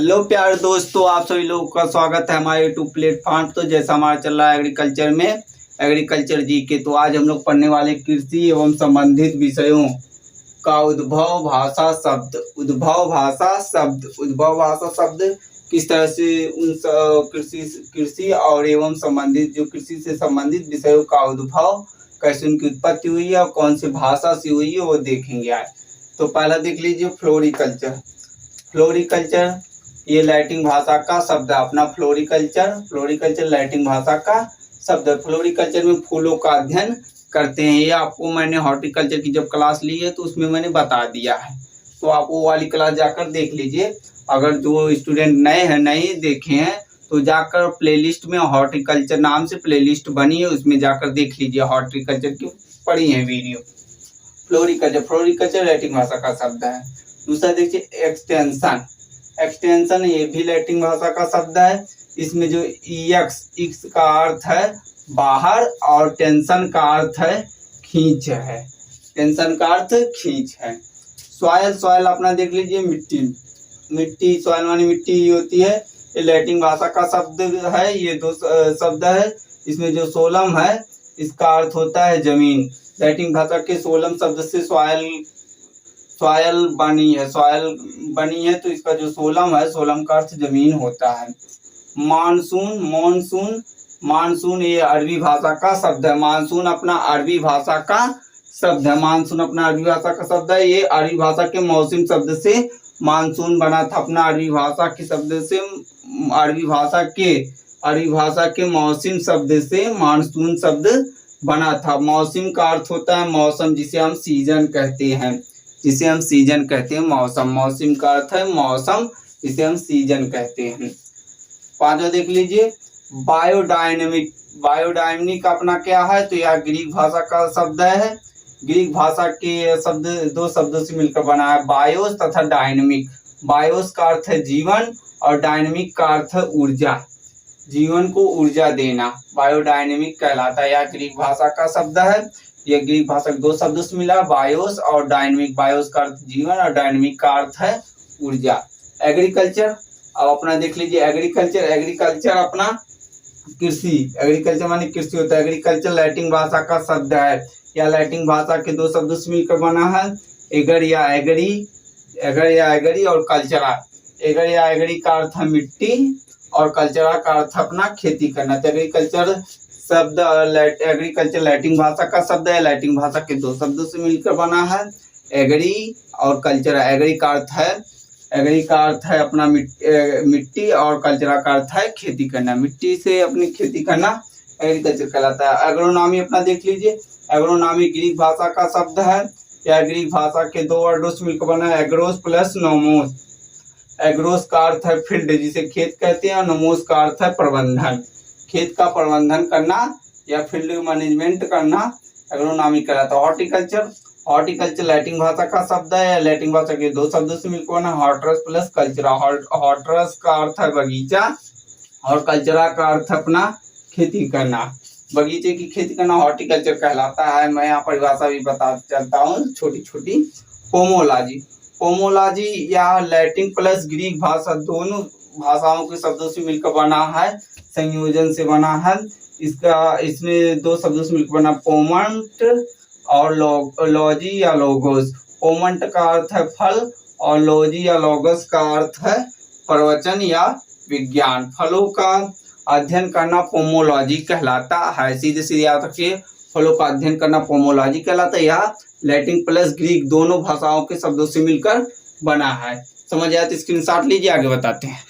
Hello प्यारे दोस्तों, आप सभी लोगों का स्वागत है हमारे यूट्यूब प्लेटफॉर्म। तो जैसा हमारा चल रहा है एग्रीकल्चर में एग्रीकल्चर जी के, तो आज हम लोग पढ़ने वाले कृषि एवं संबंधित विषयों का उद्भव भाषा शब्द। उद्भव भाषा शब्द किस तरह से उन कृषि और एवं संबंधित जो कृषि से संबंधित विषयों का उद्भव, कैसे उनकी उत्पत्ति हुई है और कौन सी भाषा से हुई है वो देखेंगे आज। तो पहला देख लीजिए फ्लोरिकल्चर ये लैटिन भाषा का शब्द है अपना। फ्लोरिकल्चर लैटिन भाषा का शब्द है। फ्लोरिकल्चर में फूलों का अध्ययन करते हैं। ये आपको मैंने हॉर्टिकल्चर की जब क्लास ली है तो उसमें मैंने बता दिया है, तो आप वो वाली क्लास जाकर देख लीजिए। अगर जो स्टूडेंट नहीं देखे हैं तो जाकर प्लेलिस्ट में हॉर्टिकल्चर नाम से प्लेलिस्ट बनी है, उसमें जाकर देख लीजिए। हॉर्टिकल्चर की पढ़ी है वीडियो। फ्लोरिकल्चर लैटिन भाषा का शब्द है। दूसरा देखिए एक्सटेंशन, ये भी लैटिन भाषा का शब्द है। इसमें जो एक्स का अर्थ है बाहर और टेंशन का अर्थ है खींच है। सॉइल अपना देख लीजिए। मिट्टी सॉइल मानी मिट्टी होती है। ये लैटिन भाषा का शब्द है। ये दो शब्द है। इसमें जो सोलम है इसका अर्थ होता है जमीन। लैटिन भाषा के सोलम शब्द से सॉयल बनी है, तो इसका जो सोलम है, सोलम का अर्थ जमीन होता है। मानसून ये अरबी भाषा का शब्द है। मानसून अपना अरबी भाषा का शब्द है। ये अरबी भाषा के मौसम शब्द से मानसून बना था। अपना अरबी भाषा के मौसम शब्द से मानसून शब्द बना था। मौसम का अर्थ होता है मौसम, जिसे हम सीजन कहते हैं। मौसम का अर्थ है मौसम, जिसे हम सीजन कहते हैं। पांचवा देख लीजिए बायोडायनेमिक अपना क्या है, तो यह ग्रीक भाषा का शब्द है। ग्रीक भाषा के शब्द दो शब्दों से मिलकर बना है, बायोस तथा डायनेमिक। बायोस का अर्थ है जीवन और डायनेमिक का अर्थ है ऊर्जा, जीवन को ऊर्जा देना। बायोडायनेमिक कहलाता है। यह ग्रीक भाषा का शब्द है। यह ग्रीक भाषा के दो शब्दों से मिला, बायोस और डायनेमिक। बायोस का अर्थ जीवन और डायनेमिक का अर्थ है ऊर्जा। एग्रीकल्चर अब अपना देख लीजिए। एग्रीकल्चर अपना एग्रीकल्चर माने कृषि होता है। एग्रीकल्चर लैटिन भाषा का शब्द है। यह लैटिन भाषा के दो शब्दों से मिलकर बना है, एगर या एगरी और कल्चरा। एगर या एगरी का अर्थ है मिट्टी और कल्चरा का अर्थ अपना खेती करना। तो एग्रीकल्चर लैटिन भाषा का शब्द है। लैटिन भाषा के दो शब्दों से मिलकर बना है, एग्री और कल्चरा। एग्री का अर्थ है अपना मिट्टी और कल्चरा का अर्थ है खेती करना। मिट्टी से अपनी खेती करना एग्रीकल्चर कहलाता है। एग्रोनॉमी अपना देख लीजिए। एग्रोनॉमी ग्रीक भाषा का शब्द है। यह ग्रीक भाषा के दो वर्डों से मिलकर बना है, एग्रोस प्लस नोमोस। एग्रोस का अर्थ है फील्ड, जिसे खेत कहते हैं, और नोमोस का अर्थ है प्रबंधन। खेत का प्रबंधन करना या फील्ड मैनेजमेंट करना एग्रोनॉमी कहलाता है। हॉर्टिकल्चर लैटिन भाषा का शब्द है। लैटिन भाषा के दो शब्दों से मिलकर बना, हॉर्टरस प्लस कल्चरा। हॉर्टरस का अर्थ है बगीचा और कल्चरा का अर्थ अपना खेती करना। बगीचे की खेती करना हॉर्टिकल्चर कहलाता है। मैं यहाँ परिभाषा भी बता चलता हूँ छोटी छोटी। पोमोलॉजी या लैटिन प्लस ग्रीक भाषा, दोनों भाषाओं के शब्दों से मिलकर बना है, संयोजन से बना है। इसमें दो शब्दों से मिलकर बना, पोमंट और लॉजी या लोगोस। पोमंट का अर्थ है फल और लॉजी या लोगस का अर्थ है प्रवचन या विज्ञान। फलों का अध्ययन करना पोमोलॉजी कहलाता है। सीधे याद रखिए, फलों का अध्ययन करना पोमोलॉजी कहलाता है। यह लैटिन प्लस ग्रीक दोनों भाषाओं के शब्दों से मिलकर बना है। समझ आया तो स्क्रीनशॉट लीजिए, आगे बताते हैं।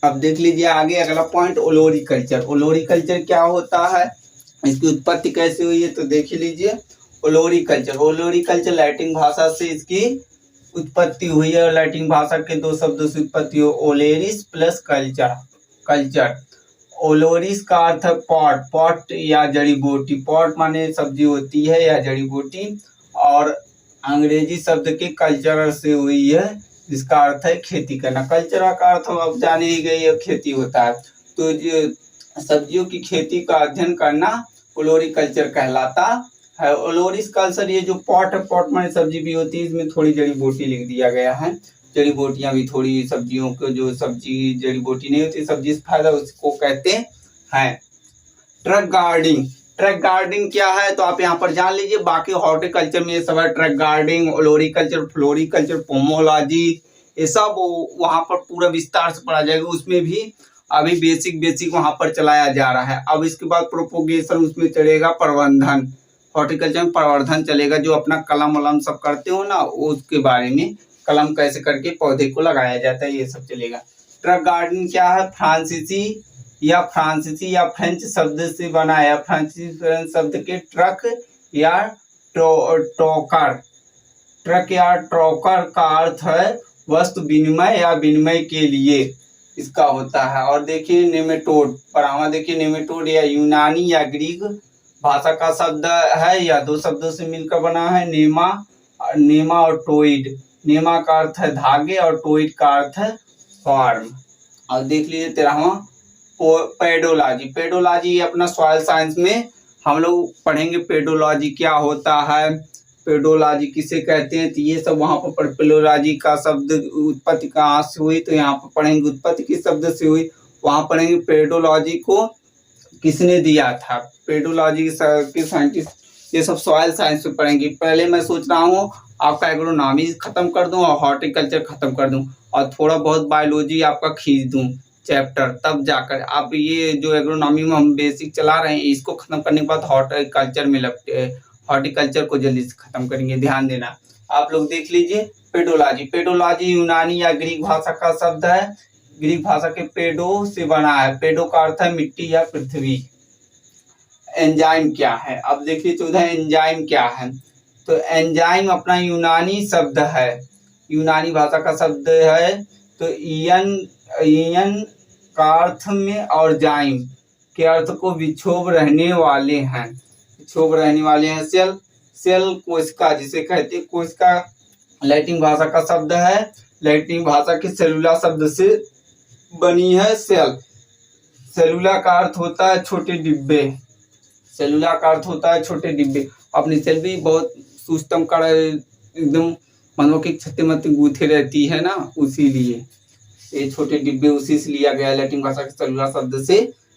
अब देख लीजिए आगे अगला पॉइंट, ओलोरिकल्चर क्या होता है, इसकी उत्पत्ति कैसे हुई है, तो देख लीजिए। ओलोरिकल्चर लैटिन भाषा से इसकी उत्पत्ति हुई है। लैटिन भाषा के दो शब्दों से उत्पत्ति हुई, ओलेरिस प्लस कल्चर। ओलोरिस का अर्थ है पॉट या जड़ी बूटी। पॉट माने सब्जी होती है या जड़ी बूटी, और अंग्रेजी शब्द के कल्चर से हुई है, जिसका अर्थ है खेती करना। कल्चर का अर्थ अब जाने ही गई, खेती होता है। तो सब्जियों की खेती का अध्ययन करना ओलोरिकल्चर कहलाता है। ओलोरिस कल्चर, ये जो पॉट माने सब्जी भी होती है, इसमें थोड़ी जड़ी बूटी लिख दिया गया है। जड़ी बूटियां भी थोड़ी, सब्जियों को जो सब्जी जड़ी बूटी नहीं होती सब्जी से फायदा, उसको कहते हैं। ट्रक गार्डनिंग, ट्रक गार्डनिंग क्या है तो आप यहाँ पर जान लीजिए। बाकी हॉर्टिकल्चर में ये सब है, ट्रक गार्डनिंग, ओलोरिकल्चर, फ्लोरिकल्चर, पोमोलॉजी, ये सब वहाँ पर पूरा विस्तार से पढ़ा जाएगा। उसमें भी अभी बेसिक वहाँ पर चलाया जा रहा है। अब इसके बाद प्रोपोगेशन, उसमें चलेगा प्रबंधन, हॉर्टिकल्चर में प्रवर्धन चलेगा, जो अपना कलम वलम सब करते हो ना, उसके बारे में, कलम कैसे करके पौधे को लगाया जाता है, ये सब चलेगा। ट्रक गार्डनिंग क्या है, फ्रांसीसी या फ्रेंच शब्द से बना है। फ्रांसीसी शब्द के ट्रक या टोकर, ट्रक या ट्रोकर का अर्थ है वस्तु विनिमय या विनिमय के लिए इसका होता है। और देखिए नेमेटोड, पढ़ावा देखिए, नेमेटोड या यूनानी या ग्रीक भाषा का शब्द है, या दो शब्दों से मिलकर बना है, नेमा और टोइड। नेमा का अर्थ है धागे और टोइड का अर्थ है फॉर्म। और देख लीजिए 13वां पेडोलॉजी। पेडोलॉजी अपना सॉइल साइंस में हम लोग पढ़ेंगे, पेडोलॉजी क्या होता है, पेडोलॉजी किसे कहते हैं, तो ये सब वहाँ पर पेडोलॉजी का शब्द उत्पत्ति कहाँ से हुई, तो यहाँ पर पढ़ेंगे उत्पत्ति किस शब्द से हुई, वहाँ पढ़ेंगे पेडोलॉजी को किसने दिया था, पेडोलॉजी के साइंटिस्ट, ये सब सॉइल साइंस में पढ़ेंगे। पहले मैं सोच रहा हूँ आपका एग्रोनॉमी खत्म कर दूं और हॉर्टिकल्चर खत्म कर दूं और थोड़ा बहुत बायोलॉजी आपका खींच दूं चैप्टर, तब जाकर आप ये जो एग्रोनॉमी में हम बेसिक चला रहे हैं इसको खत्म करने के बाद हॉर्टिकल्चर में लगते हैं, हॉर्टिकल्चर को जल्दी से खत्म करेंगे, ध्यान देना। आप लोग देख लीजिए पेडोलॉजी। पेडोलॉजी यूनानी या ग्रीक भाषा का शब्द है, ग्रीक भाषा के पेडो से बना है। पेडो का अर्थ है मिट्टी या पृथ्वी। एंजाइम क्या है, अब देखिए 14 एंजाइम क्या है, तो एंजाइम अपना यूनानी शब्द है, यूनानी भाषा का शब्द है, तो ईयन का अर्थ में और जाइम के अर्थ को विक्षोभ रहने वाले हैं, विक्षोभ रहने वाले हैं। सेल कोशिका जिसे कहते हैं, कोशिका लैटिन भाषा का शब्द है, लैटिन भाषा के सेलुला शब्द से बनी है सेल। सेलुला का अर्थ होता है छोटे डिब्बे, सेलुला का अर्थ होता है छोटे डिब्बे। अपनी सेल भी बहुत सूक्ष्म कर एकदम मानो कि छत्ते मत्ते गूथे रहती है ना, उसी लिए ये छोटे डिब्बे उसी से लिया गया है। लैटिन भाषा के सेलुला शब्द से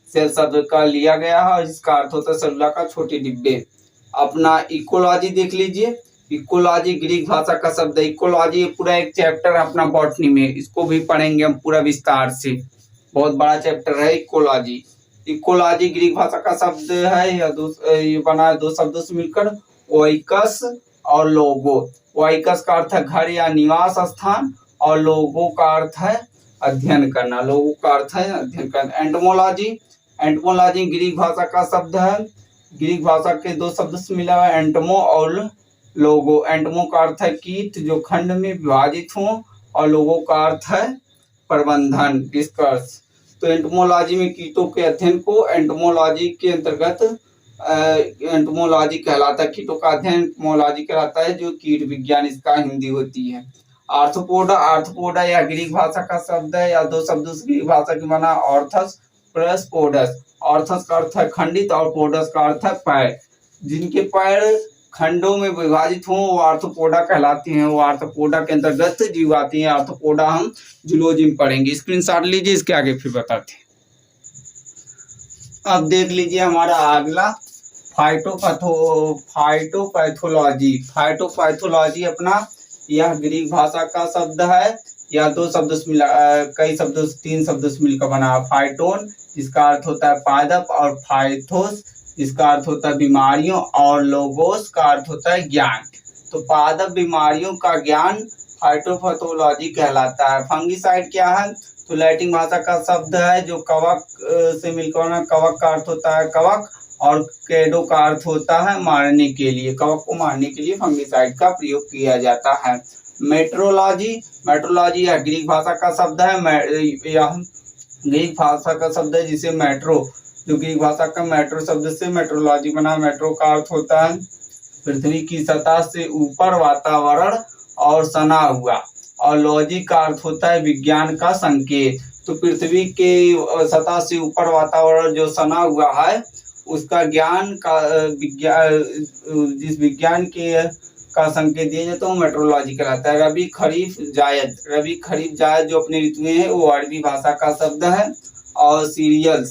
सेल शब्द का लिया गया है और इसका अर्थ होता है सेलुला का छोटे डिब्बे। अपना इकोलॉजी देख लीजिए, इकोलॉजी ग्रीक भाषा का शब्द है। इकोलॉजी पूरा एक चैप्टर अपना बॉटनी में, इसको भी पढ़ेंगे हम पूरा विस्तार से, बहुत बड़ा चैप्टर है इकोलॉजी। इकोलॉजी ग्रीक भाषा का शब्द है, या ये बना है दो शब्दों से मिलकर, ओइकस और लोगो। ओइकस का अर्थ है घर या निवास स्थान और लोगो का अर्थ है अध्ययन करना, लोगो का अर्थ है अध्ययन करना। एंटोमोलॉजी, एंटोमोलॉजी ग्रीक भाषा का शब्द है, ग्रीक भाषा के दो शब्द से मिला हुआ एंटमो और लोगो। एंटमो का अर्थ है कीट जो खंड में विभाजित हों और लोगो का अर्थ है प्रबंधन, डिस्कस। तो एंटोमोलॉजी में कीटों के अध्ययन को एंटोमोलॉजी के अंतर्गत एंटोमोलॉजी कहलाता है, कीटों का अध्ययन एंटोमोलॉजी कहलाता है, जो कीट विज्ञान इसका हिंदी होती है। आर्थ्रोपोडा, आर्थ्रोपोडा या ग्रीक भाषा का शब्द है, या दो शब्दों से ग्रीक भाषा की बना, ऑर्थस प्लस पोडस। ऑर्थस का अर्थ है खंडित और पोडस का अर्थ है पैर, जिनके पैर खंडों में विभाजित हों वो आर्थ्रोपोडा कहलाते हैं, वो आर्थ्रोपोडा के अंतर्गत जीव आती हैं। आर्थ्रोपोडा हम जूलॉजी में पढ़ेंगे, स्क्रीनशॉट लीजिए, इसके आगे फिर बताते हैं। अब देख लीजिए हमारा अगला फाइटोपैथोलॉजी। फाइटोपैथोलॉजी अपना यह ग्रीक भाषा का शब्द है, या दो शब्दों से मिला, कई शब्दों से, तीन शब्दों से मिलकर बना। फाइटोन जिसका अर्थ होता है पादप, और फाइथोस जिसका अर्थ होता है बीमारियों, और लोगोस का अर्थ होता है ज्ञान। तो पादप बीमारियों का ज्ञान फाइटोपैथोलॉजी कहलाता है। फंगिसाइड क्या है, तो लैटिन भाषा का शब्द है जो कवक से मिलकर बना। कवक का अर्थ होता है कवक, और कैडो का अर्थ होता है मारने के लिए, कवक को मारने के लिए फंगिसाइड का प्रयोग किया जाता है। मेट्रोलॉजी, मेट्रोलॉजी यह ग्रीक भाषा का शब्द है, यह ग्रीक भाषा का शब्द है जिसे मेट्रो, जो ग्रीक भाषा का मेट्रो शब्द से मेट्रोलॉजी बना। मेट्रो का अर्थ होता है पृथ्वी की सतह से ऊपर वातावरण और सना हुआ, और लॉजी का अर्थ होता है विज्ञान का संकेत। तो पृथ्वी के सतह से ऊपर वातावरण जो सना हुआ है उसका ज्ञान का विज्ञान, जिस विज्ञान के का संकेत दिया जाता है मेट्रोलॉजी कहलाता है। रबी खरीफ जायद, रबी खरीफ जायद जो अपनी ऋतुएं हैं वो अरबी भाषा का शब्द है। और सीरियल्स,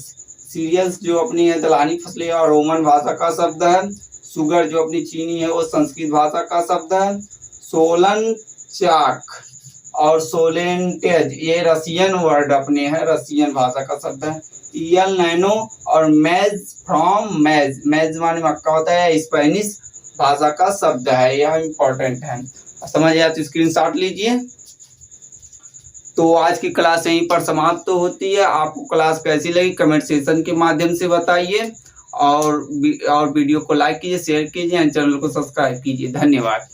सीरियल्स जो अपनी है दलहनी फसलें और रोमन भाषा का शब्द है। शुगर जो अपनी चीनी है वो संस्कृत भाषा का शब्द है। सोलन चाक और सोलेंटेज ये रसियन वर्ड अपने हैं, रसियन भाषा का शब्द है। ईयल नैनो और मेज फ्रॉम मेज, मेज माने मक्का होता है, स्पेनिश भाषा का शब्द है, यह इम्पोर्टेंट है। समझ आया तो स्क्रीनशॉट लीजिए। तो आज की क्लास यहीं पर समाप्त तो होती है। आपको क्लास कैसी लगी कमेंट सेक्शन के माध्यम से बताइए और वीडियो को लाइक कीजिए, शेयर कीजिए, चैनल को सब्सक्राइब कीजिए। धन्यवाद।